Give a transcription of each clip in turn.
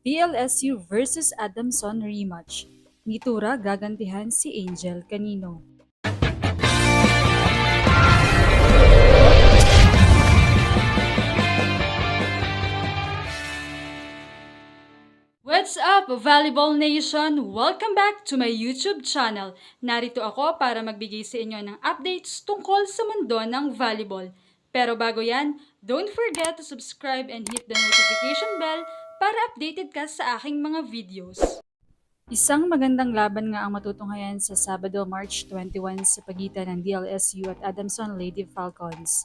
DLSU versus Adamson rematch. Nitura gagantihan si Angel Canino. What's up, Volleyball Nation? Welcome back to my YouTube channel. Narito ako para magbigay sa inyo ng updates tungkol sa mundo ng volleyball. Pero bago yan, don't forget to subscribe and hit the notification bell para updated ka sa aking mga videos. Isang magandang laban nga ang matutunghayan sa Sabado, March 21 sa pagitan ng DLSU at Adamson Lady Falcons.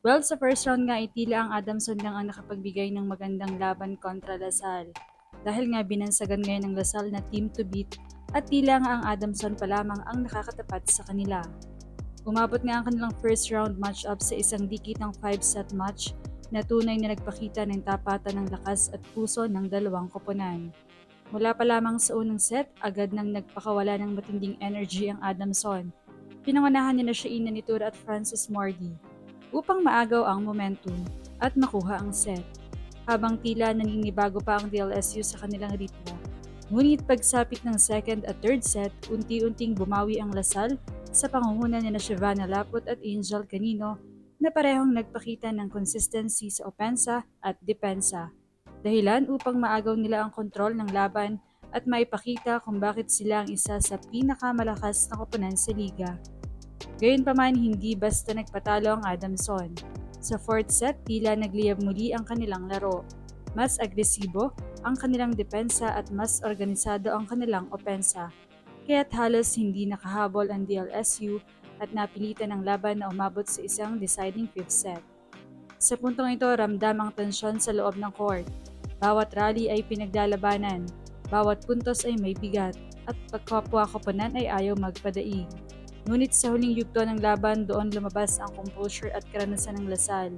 Well, sa first round nga tila ang Adamson lang ang nakapagbigay ng magandang laban kontra Lasal. Dahil nga binansagan ngayon ng Lasal na team to beat at tila nga ang Adamson pa lamang ang nakakatapat sa kanila. Umabot nga ang kanilang first round match-up sa isang dikitang 5-set match na tunay na nagpakita ng tapatan ng lakas at puso ng dalawang koponan. Mula pa lamang sa unang set, agad nang nagpakawala ng matinding energy ang Adamson. Pinangunahan niya na siya ni Tura at Francis Mardy upang maagaw ang momentum at makuha ang set. Habang tila naninibago pa ang DLSU sa kanilang ritmo. Ngunit pagsapit ng second at third set, unti-unting bumawi ang Lasal sa pangunguna ni Shavana Laput at Angel Canino na parehong nagpakita ng consistency sa opensa at depensa. Dahilan upang maagaw nila ang kontrol ng laban at maipakita kung bakit sila ang isa sa pinakamalakas na koponan sa liga. Gayunpaman, hindi basta nagpatalo ang Adamson. Sa fourth set, tila nagliyab muli ang kanilang laro. Mas agresibo ang kanilang depensa at mas organisado ang kanilang opensa. Kaya't halos hindi nakahabol ang DLSU at napilitan ang laban na umabot sa isang deciding fifth set. Sa puntong ito, ramdam ang tensyon sa loob ng court. Bawat rally ay pinaglalabanan, bawat puntos ay may bigat, at pagkapwa-koponan ay ayaw magpadaig. Ngunit sa huling yugto ng laban, doon lumabas ang composure at karanasan ng Lasal.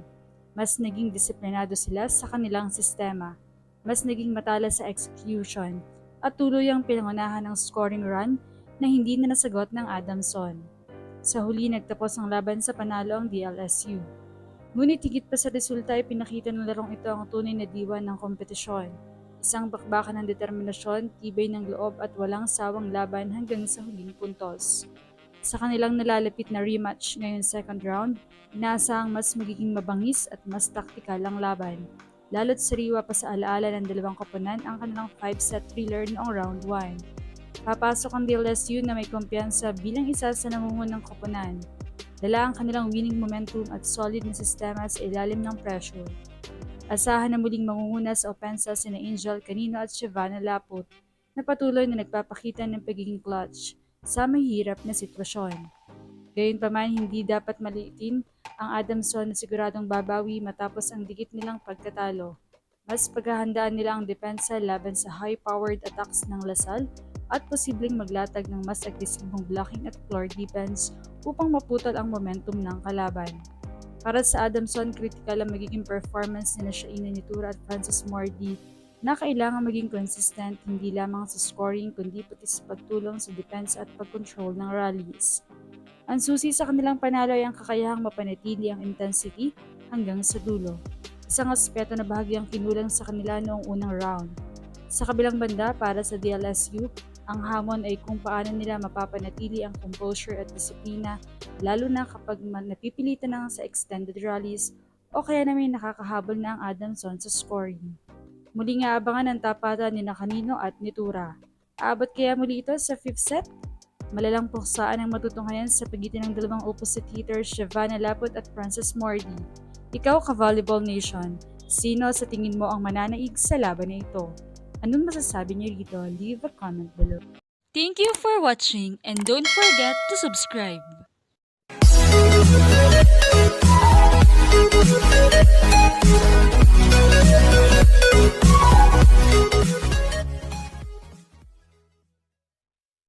Mas naging disiplinado sila sa kanilang sistema, mas naging matala sa execution, at tuluyang pinangunahan ng scoring run na hindi na nasagot ng Adamson. Sa huli, nagtapos ang laban sa panalo ang DLSU. Ngunit higit pa sa resulta ay pinakita ng larong ito ang tunay na diwa ng kompetisyon. Isang bakbakan ng determinasyon, tibay ng loob at walang sawang laban hanggang sa huling puntos. Sa kanilang nalalapit na rematch ngayong second round, inaasahang mas magiging mabangis at mas taktikal ang laban. Lalo't sariwa pa sa alaala ng dalawang koponan ang kanilang 5-set thriller noong round 1. Papasok ang DLSU na may kumpiyansa bilang isa sa nangungunang koponan. Dala ang kanilang winning momentum at solid na sistema sa ilalim ng pressure. Asahan na muling mangunguna sa opensa sina Angel Canino at Shavana Laput na patuloy na nagpapakita ng pagiging clutch sa mahirap na sitwasyon. Gayunpaman, hindi dapat maliitin ang Adamson na siguradong babawi matapos ang dikit nilang pagkatalo. Mas paghahandaan nila ang depensa laban sa high-powered attacks ng Lasal at posibleng maglatag ng mas agresibong blocking at floor defense upang maputol ang momentum ng kalaban. Para sa Adamson, critical ang magiging performance ni Shaina Nitura at Francis Mardy na kailangan maging consistent hindi lamang sa scoring kundi pati sa pagtulong sa defense at pagkontrol ng rallies. Ang susi sa kanilang panalo ay ang kakayahang mapanatili ang intensity hanggang sa dulo. Isang aspeto na bahagyang kinulang sa kanila noong unang round. Sa kabilang banda, para sa DLSU, ang hamon ay kung paano nila mapapanatili ang composure at disiplina lalo na kapag napipilitan na sa extended rallies o kaya naman nakakahabol na ang Adamson sa scoring. Muli nga abangan ang tapatan ni Canino at Nitura. Aabot kaya muli ito sa 5th set? Malalang puksaan ang matutunghayan sa pagitan ng dalawang opposite hitters Shavana Laput at Francis Mardy. Ikaw, ka-Volleyball Nation, sino sa tingin mo ang mananaig sa laban na ito? Anong masasabi niyo rito? Leave a comment below. Thank you for watching and don't forget to subscribe.